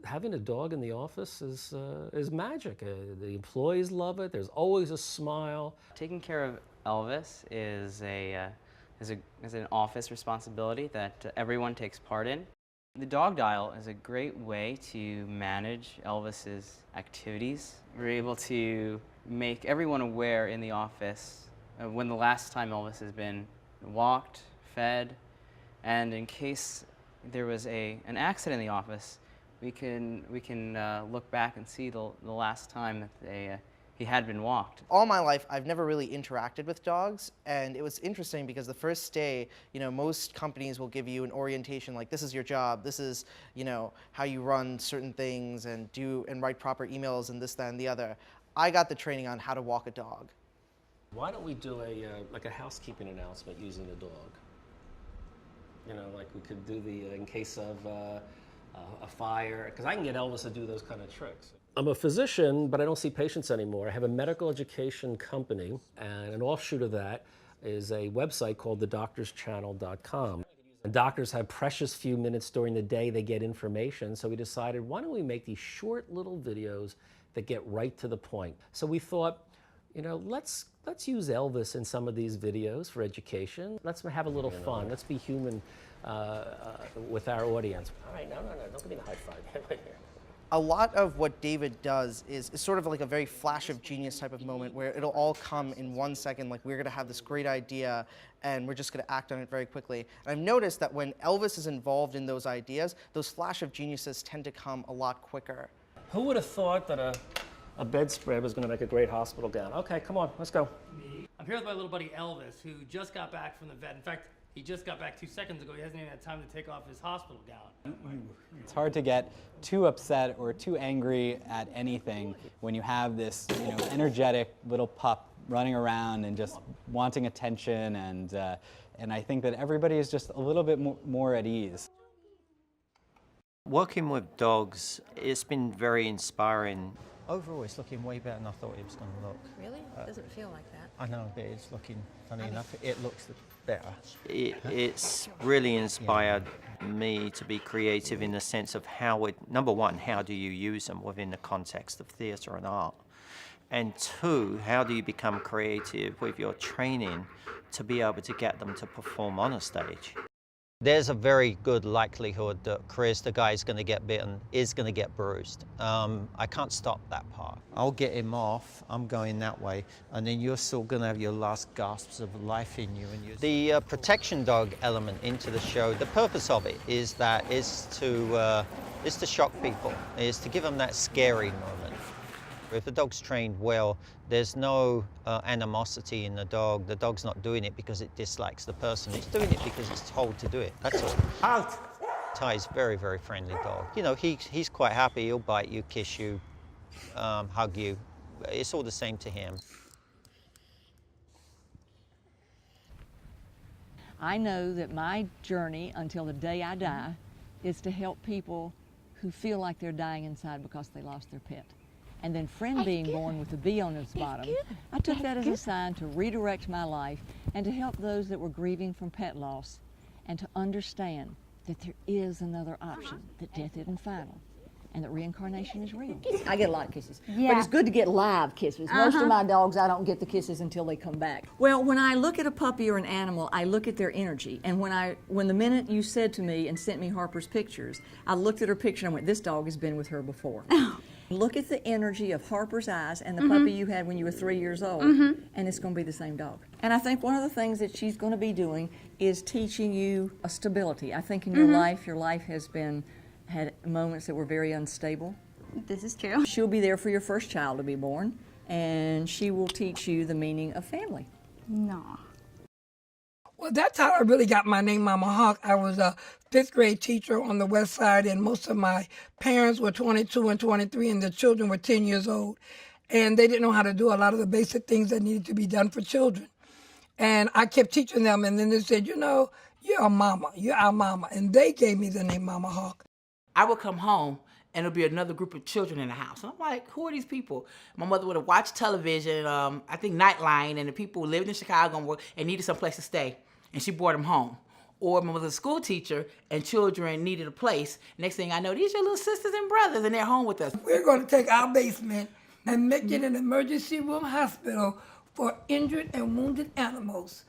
having a dog in the office is magic. The employees love it. There's always a smile. Taking care of Elvis is an office responsibility that everyone takes part in. The dog dial is a great way to manage Elvis's activities. We're able to make everyone aware in the office of when the last time Elvis has been walked, fed, and in case there was an accident in the office, we can look back and see the last time that he had been walked. All my life, I've never really interacted with dogs, and it was interesting because the first day, most companies will give you an orientation like, this is your job, this is, how you run certain things and write proper emails and this, that, and the other. I got the training on how to walk a dog. Why don't we do like a housekeeping announcement using the dog? Like we could do in case of a fire, because I can get Elvis to do those kind of tricks. I'm a physician, but I don't see patients anymore. I have a medical education company, and an offshoot of that is a website called thedoctorschannel.com. And doctors have precious few minutes during the day. They get information, so we decided, why don't we make these short little videos that get right to the point? So we thought, let's use Elvis in some of these videos for education. Let's have a little fun. Let's be human with our audience. All right, no, don't give me the high five. Right here. A lot of what David does is sort of like a very flash of genius type of moment where it'll all come in 1 second, like we're gonna have this great idea and we're just gonna act on it very quickly. And I've noticed that when Elvis is involved in those ideas, those flash of geniuses tend to come a lot quicker. Who would have thought that a bedspread was gonna make a great hospital gown? Okay, come on, let's go. I'm here with my little buddy Elvis, who just got back from the vet. In fact, he just got back 2 seconds ago. He hasn't even had time to take off his hospital gown. It's hard to get too upset or too angry at anything when you have this, energetic little pup running around and just wanting attention, and I think that everybody is just a little bit more at ease. Working with dogs, it's been very inspiring. Overall, it's looking way better than I thought it was going to look. Really? It doesn't feel like that. I know, but it's looking, funny enough, it looks better. It's really inspired me to be creative in the sense of number one, how do you use them within the context of theatre and art? And two, how do you become creative with your training to be able to get them to perform on a stage? There's a very good likelihood that Chris, the guy who's going to get bitten, is going to get bruised. I can't stop that part. I'll get him off, I'm going that way, and then you're still going to have your last gasps of life in you. And the protection dog element into the show, the purpose of it is to shock people, is to give them that scary moment. If the dog's trained well, there's no animosity in the dog. The dog's not doing it because it dislikes the person. It's doing it because it's told to do it. That's all. Out! Ty's very, very friendly dog. He's quite happy. He'll bite you, kiss you, hug you. It's all the same to him. I know that my journey until the day I die is to help people who feel like they're dying inside because they lost their pet. And then Friend being born with a B on its bottom, I took that as a sign to redirect my life and to help those that were grieving from pet loss and to understand that there is another option, that death isn't final and that reincarnation is real. I get a lot of kisses, but it's good to get live kisses. Most of my dogs, I don't get the kisses until they come back. Well, when I look at a puppy or an animal, I look at their energy. And when the minute you said to me and sent me Harper's pictures, I looked at her picture and I went, this dog has been with her before. Look at the energy of Harper's eyes and the puppy you had when you were 3 years old, and it's going to be the same dog. And I think one of the things that she's going to be doing is teaching you a stability. I think in your life has had moments that were very unstable. This is true. She'll be there for your first child to be born, and she will teach you the meaning of family. No. Well, that's how I really got my name, Mama Hawk. I was a 5th grade teacher on the West Side, and most of my parents were 22 and 23, and the children were 10 years old. And they didn't know how to do a lot of the basic things that needed to be done for children. And I kept teaching them, and then they said, you're a mama, you're our mama. And they gave me the name Mama Hawk. I would come home, and there'll be another group of children in the house. And I'm like, who are these people? My mother would have watched television, I think Nightline, and the people lived in Chicago and needed some place to stay. And she brought them home. or my mother's a school teacher and children needed a place. Next thing I know, these are your little sisters and brothers and they're home with us. We're going to take our basement and make it an emergency room hospital for injured and wounded animals.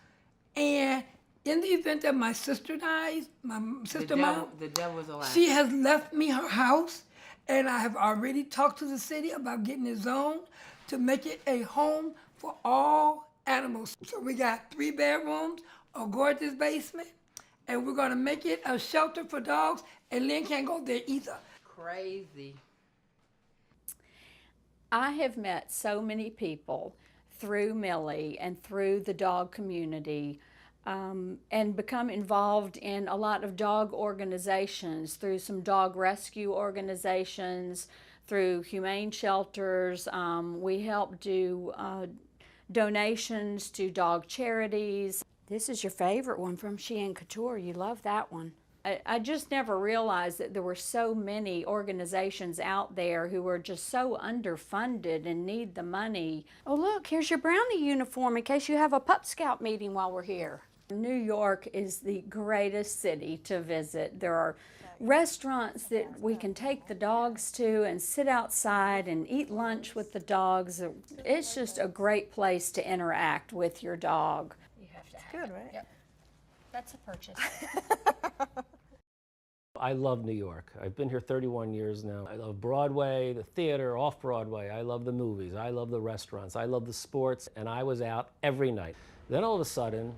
And in the event that my sister dies, my sister mom, The devil is alive. she has left me her house, and I have already talked to the city about getting it zoned to make it a home for all animals. So we got 3 bedrooms, a gorgeous basement, and we're gonna make it a shelter for dogs, and Lynn can't go there either. Crazy. I have met so many people through Millie and through the dog community, and become involved in a lot of dog organizations, through some dog rescue organizations, through humane shelters. We help do donations to dog charities. This is your favorite one from Shein Couture. You love that one. I just never realized that there were so many organizations out there who are just so underfunded and need the money. Oh look, here's your brownie uniform in case you have a Pup Scout meeting while we're here. New York is the greatest city to visit. There are restaurants that we can take the dogs to and sit outside and eat lunch with the dogs. It's just a great place to interact with your dog. You have to have Good, right? Yep. That's a purchase. I love New York. I've been here 31 years now. I love Broadway, the theater, off-Broadway. I love the movies. I love the restaurants. I love the sports, and I was out every night. Then all of a sudden,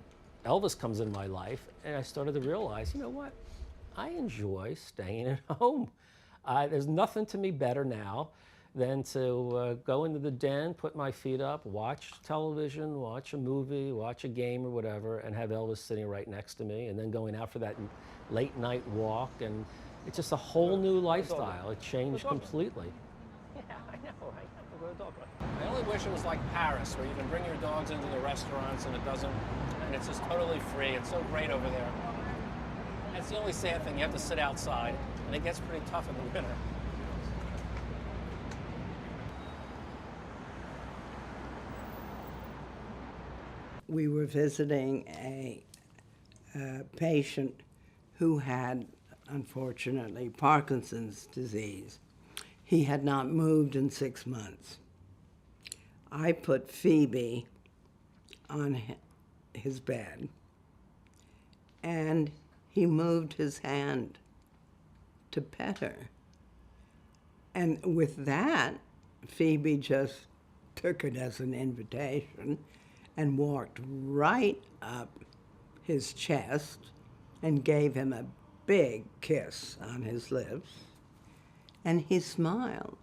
Elvis comes in my life, and I started to realize, you know what? I enjoy staying at home. There's nothing to me better now than to go into the den, put my feet up, watch television, watch a movie, watch a game or whatever, and have Elvis sitting right next to me, and then going out for that late night walk. And it's just a whole new lifestyle. It changed completely. Yeah, I know, right? I only wish it was like Paris, where you can bring your dogs into the restaurants and and it's just totally free. It's so great over there. That's the only sad thing. You have to sit outside, and it gets pretty tough in the winter. We were visiting a patient who had, unfortunately, Parkinson's disease. He had not moved in 6 months. I put Phoebe on his bed, and he moved his hand to pet her. And with that, Phoebe just took it as an invitation and walked right up his chest and gave him a big kiss on his lips, and he smiled.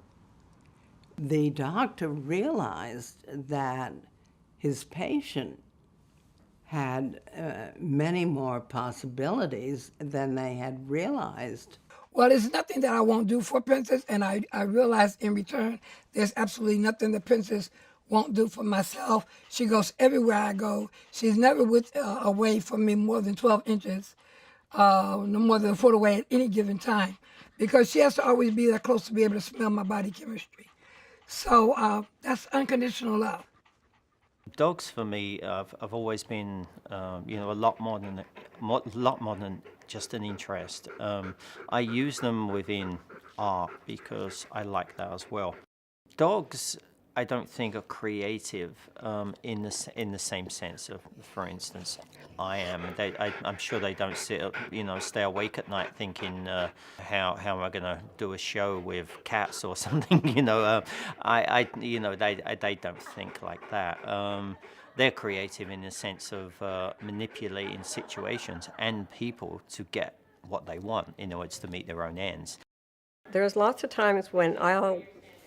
The doctor realized that his patient had many more possibilities than they had realized. Well, there's nothing that I won't do for Princess, and I realize in return there's absolutely nothing that Princess won't do for myself. She goes everywhere I go. She's never away from me more than 12 inches, no more than a foot away at any given time, because she has to always be that close to be able to smell my body chemistry. So that's unconditional love. Dogs for me have always been, a lot more than just an interest. I use them within art because I like that as well. Dogs, I don't think are creative in the same sense of, for instance, I am. I'm sure they don't stay awake at night thinking, how am I going to do a show with cats or something? They don't think like that. They're creative in the sense of manipulating situations and people to get what they want in order to meet their own ends. There's lots of times when I'll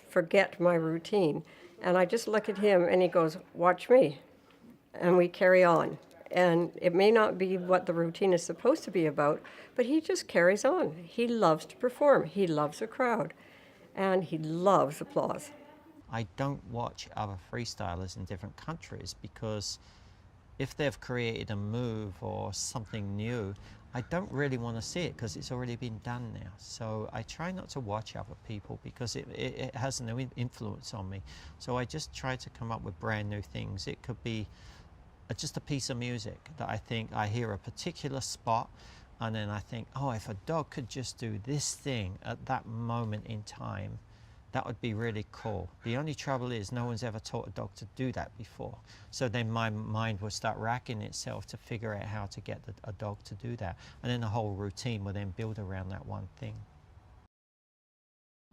forget my routine, and I just look at him and he goes, "Watch me," and we carry on. And it may not be what the routine is supposed to be about, but he just carries on. He loves to perform. He loves a crowd, and he loves applause. I don't watch other freestylers in different countries because if they've created a move or something new, I don't really want to see it because it's already been done now. So I try not to watch other people because it has no influence on me. So I just try to come up with brand new things. It could be just a piece of music that I think I hear a particular spot, and then I think, oh, if a dog could just do this thing at that moment in time, that would be really cool. The only trouble is no one's ever taught a dog to do that before. So then my mind will start racking itself to figure out how to get a dog to do that. And then the whole routine will then build around that one thing.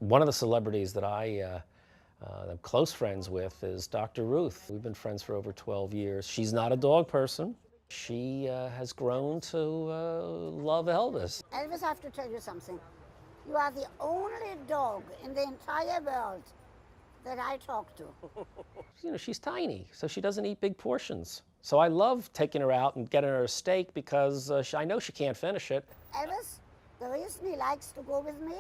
One of the celebrities that I'm close friends with is Dr. Ruth. We've been friends for over 12 years. She's not a dog person. She has grown to love Elvis. Elvis, I have to tell you something. You are the only dog in the entire world that I talk to. You know, she's tiny, so she doesn't eat big portions. So I love taking her out and getting her a steak because I know she can't finish it. Elvis, the reason he likes to go with me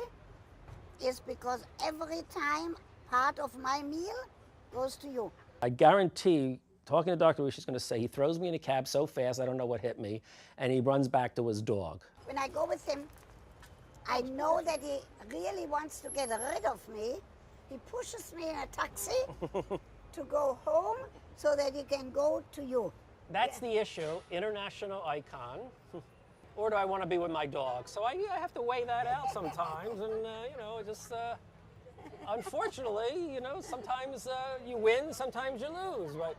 is because every time part of my meal goes to you. I guarantee, talking to Dr. Ruth, she's going to say he throws me in a cab so fast I don't know what hit me, and he runs back to his dog. When I go with him, I know that he really wants to get rid of me. He pushes me in a taxi to go home so that he can go to you. That's the issue, international icon. Or do I want to be with my dog? So I have to weigh that out sometimes, and you know, just unfortunately, you know, sometimes you win, sometimes you lose. But